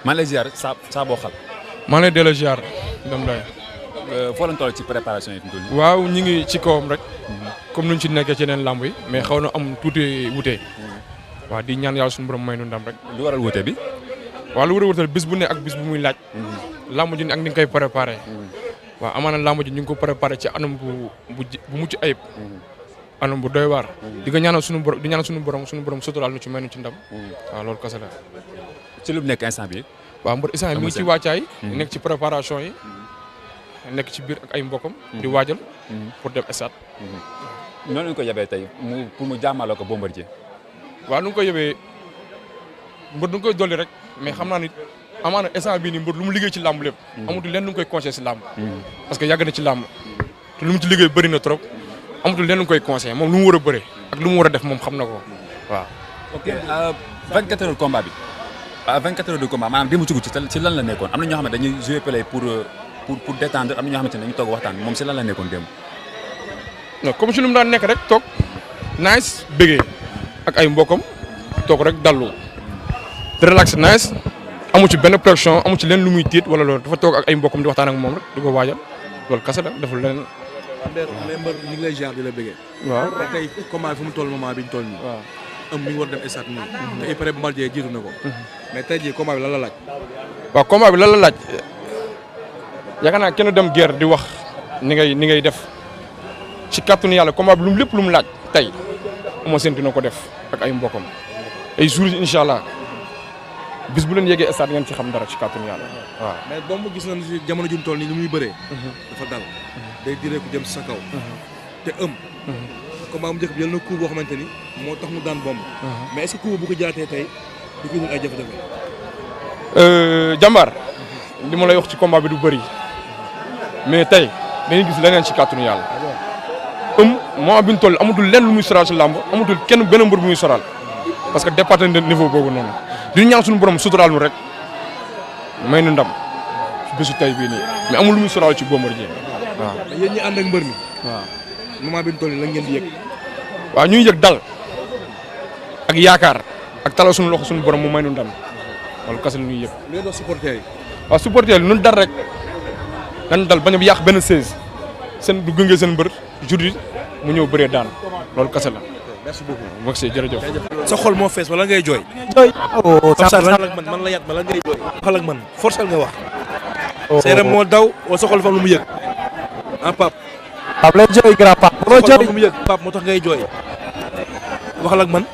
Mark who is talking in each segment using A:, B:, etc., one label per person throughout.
A: maa ngi lay ziar saa boo xal.
B: maa ngi lay delloo ziar Dame Laye.
A: foo leen toll ci préparation yi fi mu toll nii.
B: waaw ñu ngi ci kawam rek. comme nuñ ci nekkee ci yeneen lamb yi mais xaw na am tuuti wute. waaw di ñaan yàlla suñu borom may nu ndam rek.
A: lu waral wute bi.
B: waaw lu war a wutal bis bu ne ak bis bu muy laaj. lamb ji ak ni nga koy préparé. waaw amaana lamb ji ñu ngi ko préparé ci anam bu mucc ayib. anam bu doy waar. di ko ñaanal suñu borom suñu borom suturaal nu ci may nu ci ndam. waaw loolu kese la.
A: ci lu nekk instant bi.
B: waaw mbër instant mi ngi ci wàccaay. nekk ci préparation yi. nekk ci biir ak ay mbokam. di waajal. pour dem stade.
A: noonu lañ ko yebee tey pour mu jàmmaloo ko Bombardier.
B: waaw nu ngi koy yebee mbër du nga koy dolli rek mais xam naa ni amaana instant bii nii mbër lu mu liggéey ci làmb lépp. amatul lenn lu nga koy conseillé si làmb. parce que yàgg na ci làmb te lu mu ci liggéey bëri na trop amatul lenn lu nga koy conseillé moom lu mu war a bëre ak lu mu war a def moom xam na ko waaw.
A: ok 24 heures de combat bi 24 heures de combat maanaam démb ci lan la nekkoon am na ñoo xam ne dañuy jouer play pour détendre am na ñoo xamante ne dañuy toog waxtaan moom si lan la nekkoon démb.
B: non comme si lu mu daan nekk rek toog nice bëggee ak ay mbokam toog rek dallu relax nice amu ci benn pression amu ci leen lu muy tiit wala loolu dafa toog ak ay mbokam di waxtaan ak moom rek di ko waajal loolu kese la deful leneen.
C: mais mbër ñu ngi lay jaar di la bëggee.
B: waaw
C: te tey combat bi fu mu toll moment bi ñu toll nii.
B: waaw
C: am mi ngi war dem stade nii. te il paraît Bombardier jiitu na ko. mais tey jii combat bi lan la laaj.
B: waaw combat bi lan la laaj yaakaar naa kenn dem guerre di wax ni ngay def ci kàttanu yàlla combat bi lépp lu mu laaj tey Eumeu Sène dina ko def ak ay mbokam ay jours incha allah bis bu leen yeggee stade ngeen ci xam dara ci kàttanu yàlla waaw.
C: mais bomb gis nañu si jamono ju mu toll nii ni muy bëree. dafa dal. day diree ku jëm sa kaw. te combat mu njëkk bi jël na coup boo xamante ni moo tax mu daan bomb. mais est-ce que coup bu ko jaatee tey du ko indil ay jafe-jafe.
B: jàmbaar li ma lay wax ci combat bi du bëri mais tey dañuy gis leneen ci kàttanu yàlla. moment bi ñu toll amatul lenn lu muy soral si làmb amatul kenn benn mbër bu muy soral parce que dépassé na niveau boobu noonu di ñaan suñu borom suturaal nu rek may nu ndam ci bésu tey bii nii mais amul lu muy soral ci Bombardier waaw.
C: mais yéen ñi ànd ak mbër mi.
B: waaw
C: moment bi ñu toll nii lan ngeen di yëg.
B: waaw ñuy yëg dal ak yaakaar ak talal suñu loxo suñu borom mu may nu ndam wala kese la ñuy yëg.
C: li nga doon supporter yi.
B: waaw supporter yi nun dal rek dañ dal bañ a yàq benn 16 seen du gëngee seen mbër jour yi mu ñëw bëree daan loolu kese la.
C: merci beaucoup.
B: merci jërëjëf.
C: sa xol moo fees wala ngay jooy.
D: jooy.
C: waxal ak man la yat bala ngay jooy. waxal ak man forcel nga wax. sa yaram moo daw wala sa xol fa am lu mu yëg. ah Pape.
D: Pape lay jooy grand Pape.
C: sa xol fa am lu mu yëg Pape moo tax ngay jooy. waxal ak man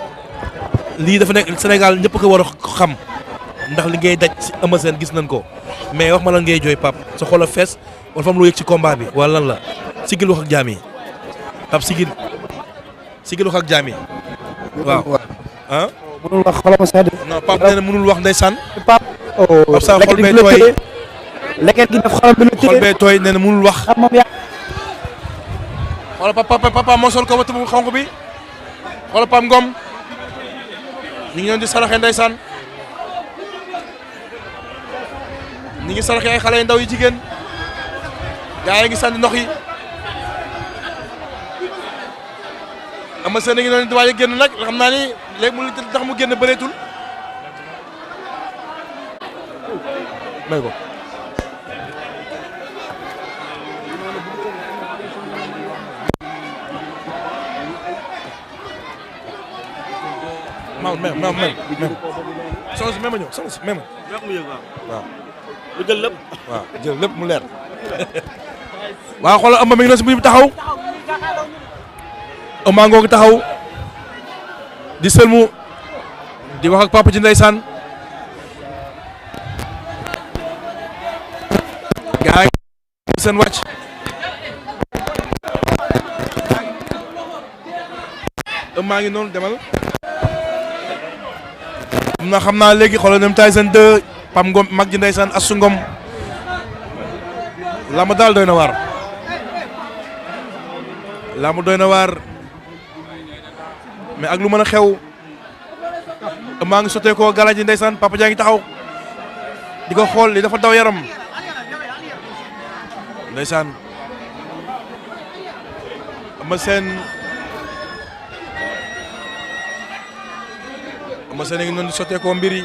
C: lii dafa nekk Sénégal ñëpp ko war a xam ndax li ngay daj si Eumeu Sène gis nañ ko mais wax ma lan ngay jooy Pape sa xol a fees wala fa am lu yëg ci combat bi wala lan la sigil wax ak jaam yi Pape sigil wax ak jaam yi waaw ah.
D: mënul wax xolam sedd.
C: non Pape nee na mënul wax ndeysaan.
D: Pape.
C: Pape sa xol bee tooy
D: lekket gi def xolam bi la
C: xol bee tooy nee na mënul wax.
D: xam moom yaa.
C: xoolal papa moo sol ko ba tëbu xonq bi xoolal Pape Ngom ñu ngi doon di saraxe ndeysaan ñu ngi saraxe ay xale yu ndaw yu jigéen gaa yi ngi sànni ndox yi Eumeu Sène a ngi doon di waaj a génn nag xam naa ni léegi mu tax mu génn bëreetul may ko maam soxna si même ma ñëw soxna si même waaw
D: lu jël lépp.
C: waaw jël lépp mu leer waaw xoolal Eumeu mi ngi doon si bu taxaw Eumeu ngoo ngi taxaw di sëlmu di wax ak papa ji ndeysaan gaa yi seen wàcc Eumeu ngi noonu demal xam naa léegi xoolal ñoom Tyson 2 Pam Ngom mag ji ndeysaan Assu Ngom làmb daal doy na waar làmb doy na waar mais ak lu mën a xew maa ngi sotee ko gala ji ndeysaan papa jaa ngi taxaw di ko xool li dafa daw yaram ndeysaan Eumeu Sène a ngi noonu di sotee ko mbir yi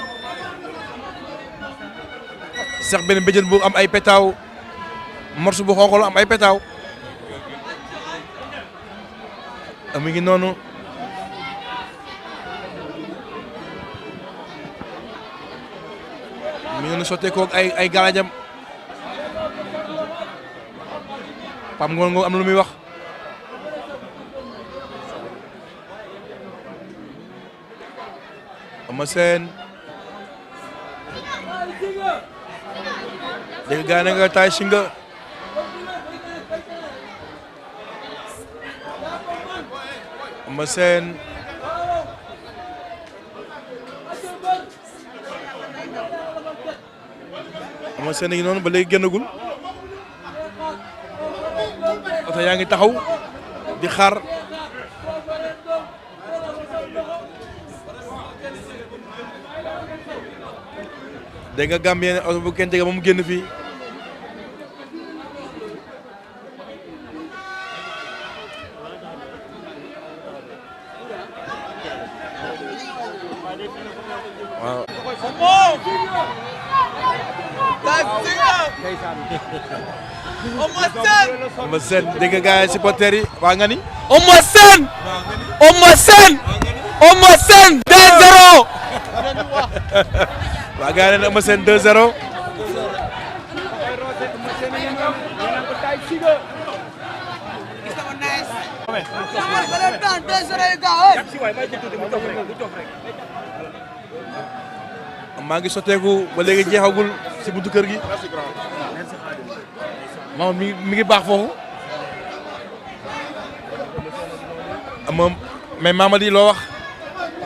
C: sax benn béjjën bu am ay petaaw morceau bu xonq am ay petaaw mi ngi noonu mi ngi noonu sotteekoo ay galaajam Pape Ngor Ngor am na lu muy wax Eumeu Sène dégg gaa ne nga taay singa Eumeu Sène Eumeu Sène ngi noonu ba léegi génnagul oto yaa ngi taxaw di xaar dégg nga Gambien oto bu kenn jege ba mu génn fii waaw. Eumeu Sène dégg nga gars yi supporters yi waa nga ni.
E: Eumeu Sène. Eumeu Sène. Eumeu Sène 2-0.
C: waa gars yi ne Eumeu Sène 2-0. maa ngi sotteeku ba léegi jeexagul si buntu kër gi. maam mi ngi baax foofu. moom mais Mamady loo wax.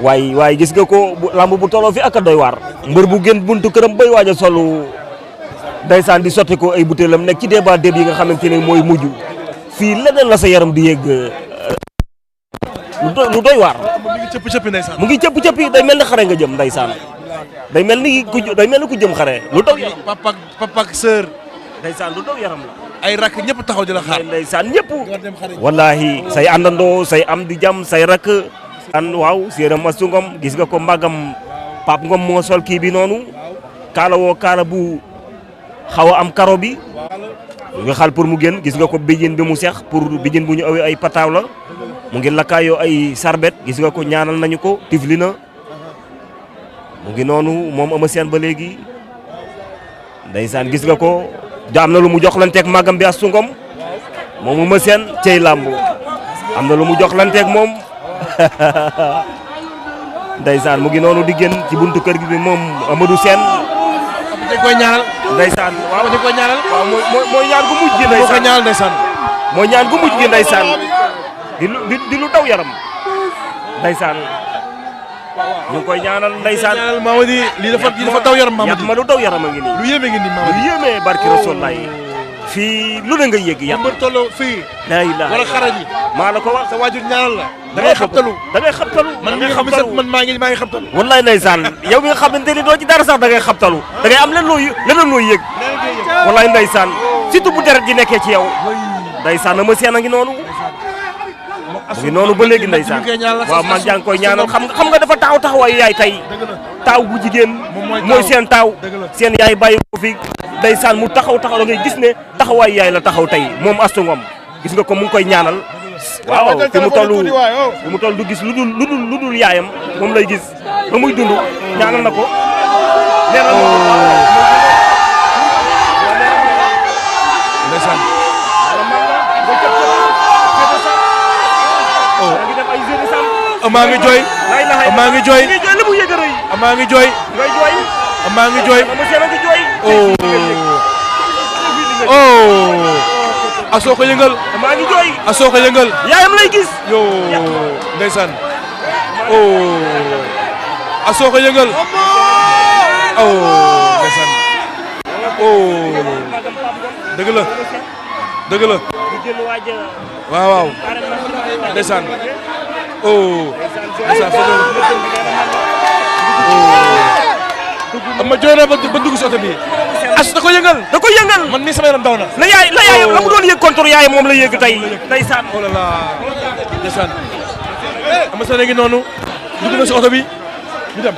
F: waaye gis nga ko lamb bu tolloo fi ak a doy waar. mbër bu gën buntu këram bay waaj a solu ndeysaan di sotti ko ay butéelam nekk ci débat déb yi nga xamante ne mooy mujj fii leneen la sa yaram di yegg lu doy waar.
C: mu ngi cëpp cëppi ndeysaan.
F: mu ngi cëpp cëppi day mel ni xare nga jëm ndeysaan day mel ni ku jëm xare lu daw yaram.
C: papa ak sœur.
F: ndeysaan lu daw yaram la.
C: ay rakk ñëpp taxaw di la xaar.
F: ndeysaan ñëpp. wallahi say àndandoo say am di jàmm say rakk. waaw séeram Mastou Ngom gis nga ko mbagam Pape Ngom moo sol kii bi noonu kaala woo kaala bu xaw a am karo bi nga xal pour mu génn gis nga ko bijin bi mu seex pour bijin bu ñu awee ay pataaw la mu ngi lakkaayoo ay sarbet gis nga ko ñaanal nañu ko tifli na mu ngi noonu moom Eumeu Sène ba léegi ndeysaan gis nga ko am na lu mu joxlanteeg magam bi Astou Ngom moom Eumeu Sène cey làmb am na lu mu joxlanteeg moom ndeysaan mu ngi noonu di génn ci buntu kër gi bi moom Amadou Sène
C: dañ koy ñaanal.
F: ndeysaan waaw
C: dañ koy ñaanal.
F: waaw mooy ñaan gu mujj gi
C: dañ koy ñaanal ndeysaan.
F: mooy ñaan gu mujj gi ndeysaan di lu daw yaram ndeysaan ñu ngi koy ñaanal ndeysaan.
C: ñaanal Mamady lii dafa daw yaram Mamady.
F: ma lu daw yaram a ngi nii.
C: lu yéeme ngi nii Mamady.
F: lu yéeme barki Rasulullah fii lu ne nga yëg yàlla.
C: mbër tolloo fii.
F: la ilaha
C: wala xara ji.
F: maa la ko wax
C: sa waajur ñaanal la. da ngay xabtalu. man mii xam sax man maa ngi xabtalu.
F: wallaay ndeysaan yow mi nga xamante ni doo ci dara sax da ngay xabtalu da ngay am leneen loo yëg wallaay ndeysaan surtout bu deret ji nekkee ci yow ndeysaan Eumeu Sène a ngi noonu mu ngi noonu ba léegi ndeysaan waaw man jaa ngi koy ñaanal xam nga dafa taxawaayu yaay tey taaw bu jigéen mooy seen taaw seen yaay bàyyi ko fi ndeysaan mu taxaw da ngay gis ne taxawaayu yaay la taxaw tey moom Astou Ngom gis nga ko mu ngi koy ñaanal waaw fi mu toll du gis lu dul yaayam moom lay gis ba muy dund ñaanal na ko leeral na ko
C: ndeysaan maa ngi jooy maa ngi jooy
F: li mu yëg rëy
C: maa ngi jooy
F: ngay jooy
C: maa ngi jooy
F: Eumeu Sène a ngi jooy
C: asoo ko yëngal
F: maa ngi jooy
C: asoo ko yëngal
F: yaayam lay gis
C: yo ndeysaan asoo ko yëngal ndeysaan dëgg la waaw ndeysaan ndeysaan ma jooy na ba dugg si oto bi as da ko yëngal man mii sama yaram daw na
F: la yaayam la mu doon yëg contre yaayam moom la yëg tey ndeysaan
C: oh là là ndeysaan Eumeu Sène ngi noonu dugg na si oto bi ñu dem